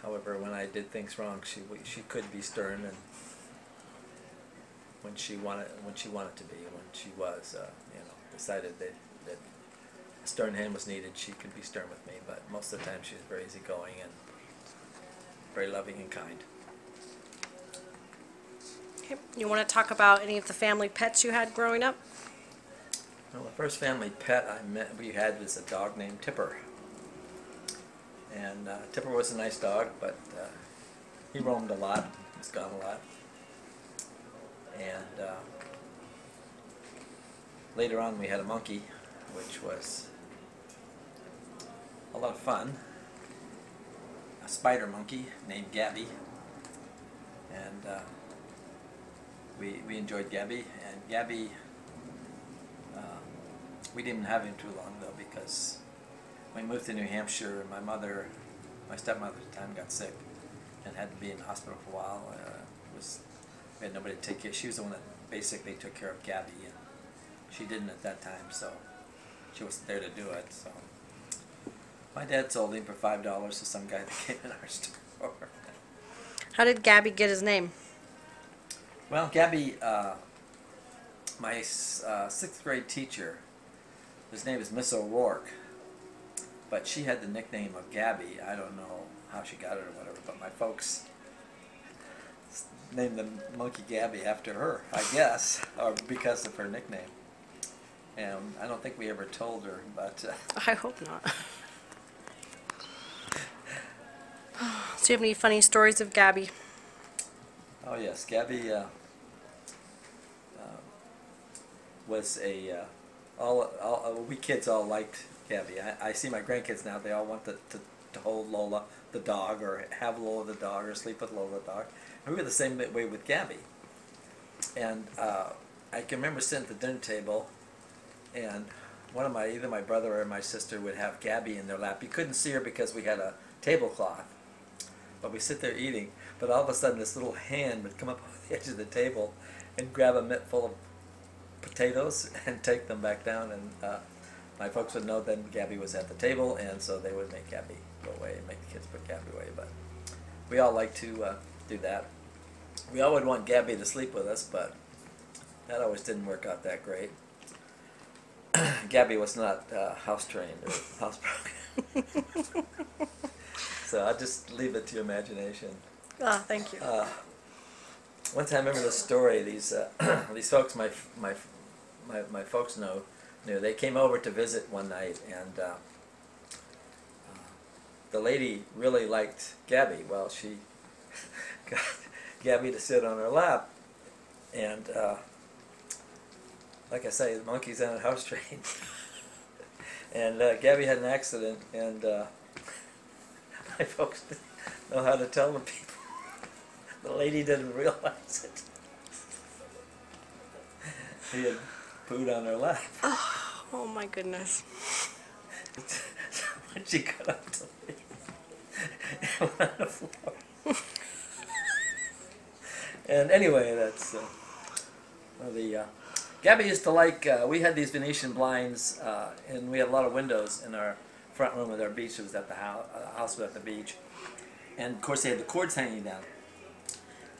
However, when I did things wrong, she could be stern, and when she wanted to be, when she was, decided that a stern hand was needed, she could be stern with me. But most of the time, she was very easygoing and very loving and kind. Okay. You want to talk about any of the family pets you had growing up? Well, the first family pet we had was a dog named Tipper. And Tipper was a nice dog, but he roamed a lot, he was gone a lot. And later on we had a monkey, which was a lot of fun. A spider monkey named Gabby. And we enjoyed Gabby. And Gabby, we didn't have him too long though, because when we moved to New Hampshire, my stepmother at the time got sick and had to be in the hospital for a while. We had nobody to take care. She was the one that basically took care of Gabby, and she didn't at that time, so she wasn't there to do it. So my dad sold him for $5 to some guy that came in our store. How did Gabby get his name? Well, Gabby, my 6th grade teacher, his name is Miss O'Rourke, but she had the nickname of Gabby. I don't know how she got it or whatever, but my folks named the monkey Gabby after her, I guess, or because of her nickname. And I don't think we ever told her, but... I hope not. Do you have any funny stories of Gabby? Oh yes, Gabby was a... we kids all liked Gabby. I see my grandkids now, they all want to hold Lola the dog, or have Lola the dog, or sleep with Lola the dog. And we were the same way with Gabby. And I can remember sitting at the dinner table, and either my brother or my sister would have Gabby in their lap. You couldn't see her because we had a tablecloth, but we sit there eating. But all of a sudden, this little hand would come up over the edge of the table and grab a mitt full of potatoes and take them back down. And my folks would know then Gabby was at the table, and so they would make Gabby go away and make the kids put Gabby away. But we all like to do that. We all would want Gabby to sleep with us, but that always didn't work out that great. Gabby was not house trained or house broken. So I'll just leave it to your imagination. Ah, thank you. One time, I remember this story. These folks, my folks knew. They came over to visit one night, and the lady really liked Gabby. Well, she got Gabby to sit on her lap, and like I say, the monkey's on a house train. And Gabby had an accident, and my folks didn't know how to tell the people. The lady didn't realize it. He had pooed on her lap. Oh my goodness. So when she got up to leave, it went on the floor. And anyway, that's Gabby used to like, we had these Venetian blinds, and we had a lot of windows in our front room with our beach. It was at the house was at the beach. And of course they had the cords hanging down.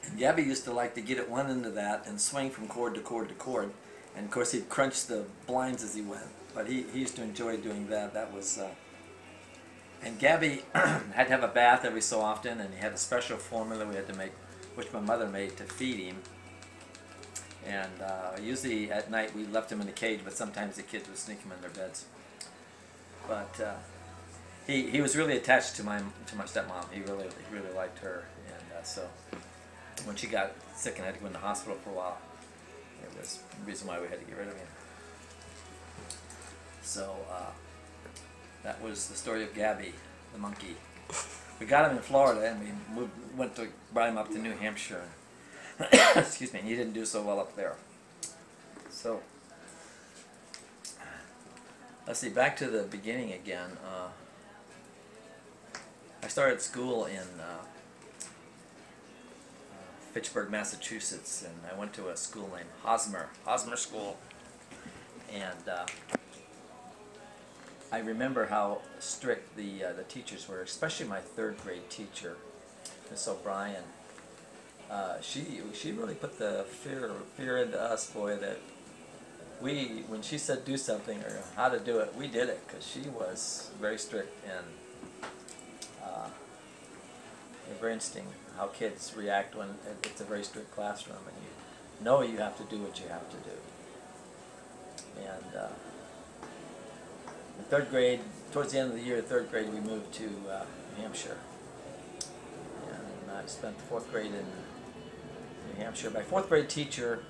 And Gabby used to like to get at one end of that and swing from cord to cord to cord. And of course he'd crunch the blinds as he went. But he used to enjoy doing that. That was, and Gabby had to have a bath every so often, and he had a special formula we had to make, which my mother made to feed him. And usually at night we left him in a cage, but sometimes the kids would sneak him in their beds. But he was really attached to my stepmom. He really liked her, and so when she got sick and had to go in the hospital for a while, it was the reason why we had to get rid of him. So that was the story of Gabby, the monkey. We got him in Florida, and we went to brought him up to New Hampshire. Excuse me, and he didn't do so well up there. So let's see, back to the beginning again. I started school in Fitzburg, Massachusetts, and I went to a school named Hosmer School, and I remember how strict the teachers were, especially my third grade teacher, Miss O'Brien. She really put the fear into us, boy, that when she said do something or how to do it, we did it, because she was very strict and very interesting how kids react when it's a very strict classroom and you know you have to do what you have to do. And in third grade, towards the end of the year, third grade, we moved to New Hampshire. And I spent the fourth grade in New Hampshire. My fourth grade teacher,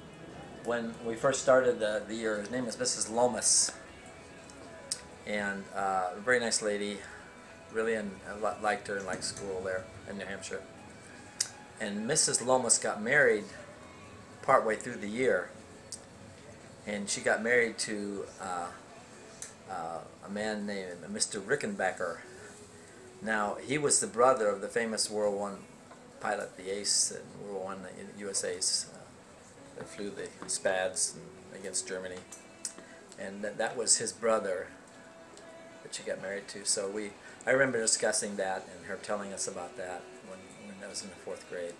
when we first started the year, her name is Mrs. Lomas. And a very nice lady, really, and I liked her and liked school there in New Hampshire. And Mrs. Lomas got married partway through the year. And she got married to a man named Mr. Rickenbacker. Now, he was the brother of the famous World War I pilot, the ace in World War I USA's that flew the Spads against Germany. And that was his brother that she got married to. So I remember discussing that and her telling us about that when I was in the fourth grade.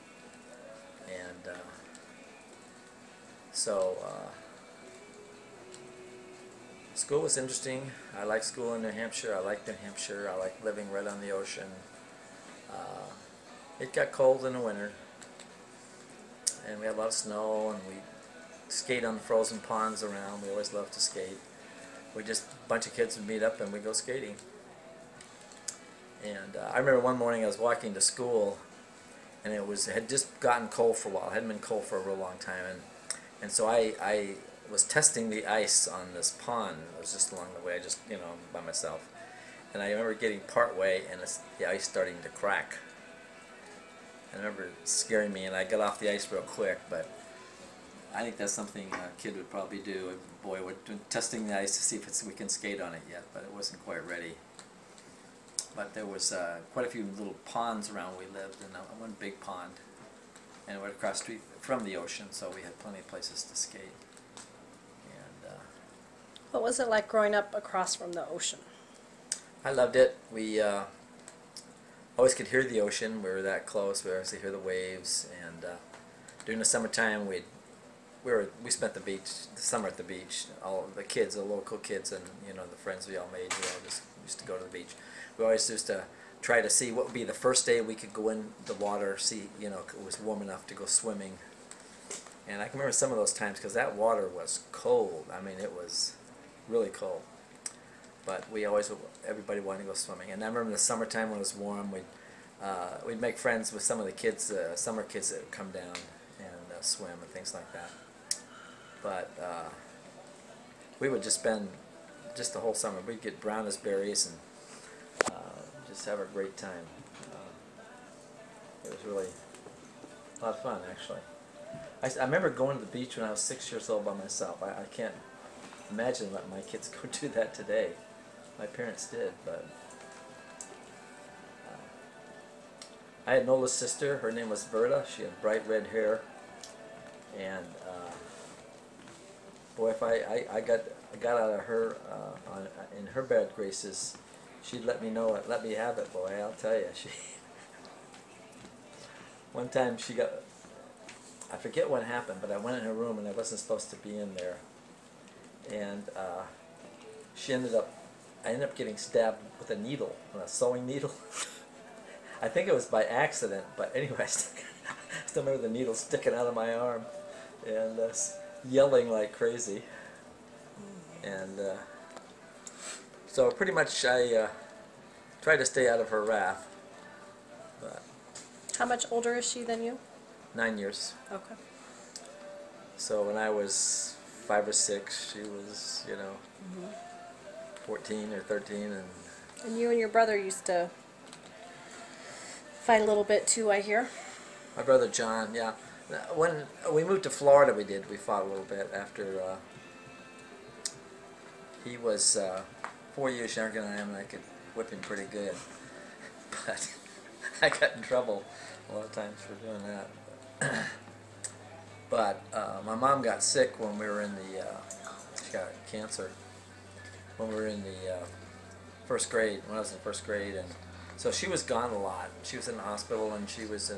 And school was interesting. I liked school in New Hampshire. I liked New Hampshire. I liked living right on the ocean. It got cold in the winter, and we had a lot of snow, and we skate on the frozen ponds around. We always loved to skate. A bunch of kids would meet up and we'd go skating. And I remember one morning I was walking to school, and it had just gotten cold for a while. It hadn't been cold for a real long time, and so I was testing the ice on this pond. It was just along the way, just by myself. And I remember getting part way, and the ice starting to crack. I remember it scaring me, and I got off the ice real quick. But I think that's something a kid would probably do. A boy would testing the ice to see if we can skate on it yet, but it wasn't quite ready. But there was quite a few little ponds around where we lived, and one big pond, and it went across the street from the ocean, so we had plenty of places to skate. And What was it like growing up across from the ocean? I loved it. We always could hear the ocean. We were that close. We always could hear the waves. And during the summertime, we spent the summer at the beach. All of the kids, the local kids, and the friends we all made, we all just used to go to the beach. We always used to try to see what would be the first day we could go in the water, see it was warm enough to go swimming. And I can remember some of those times because that water was cold. I mean, it was really cold. But everybody wanted to go swimming. And I remember in the summertime when it was warm, we'd make friends with some of the kids, summer kids that would come down and swim and things like that. But we would just spend the whole summer. We'd get brown as berries and just have a great time. It was really a lot of fun, actually. I remember going to the beach when I was 6 years old by myself. I can't imagine letting my kids go do that today. My parents did, but I had an oldest sister. Her name was Verda. She had bright red hair, and boy, if I got out of her in her bad graces, she'd let me have it. Boy, I'll tell you, one time I forget what happened, but I went in her room and I wasn't supposed to be in there, and I ended up getting stabbed with a needle, a sewing needle. I think it was by accident, but anyway, I still remember the needle sticking out of my arm, and yelling like crazy. And so pretty much I tried to stay out of her wrath. But How much older is she than you? 9 years. Okay. So when I was 5 or 6, she was, 14 or 13, And you and your brother used to fight a little bit too, I hear. my brother John, yeah. When we moved to Florida, we fought a little bit after he was 4 years younger than I am, and I could whip him pretty good. But I got in trouble a lot of times for doing that. But my mom got sick when we were in she got cancer when we were in the first grade, when I was in first grade, and so she was gone a lot. She was in the hospital, and she was in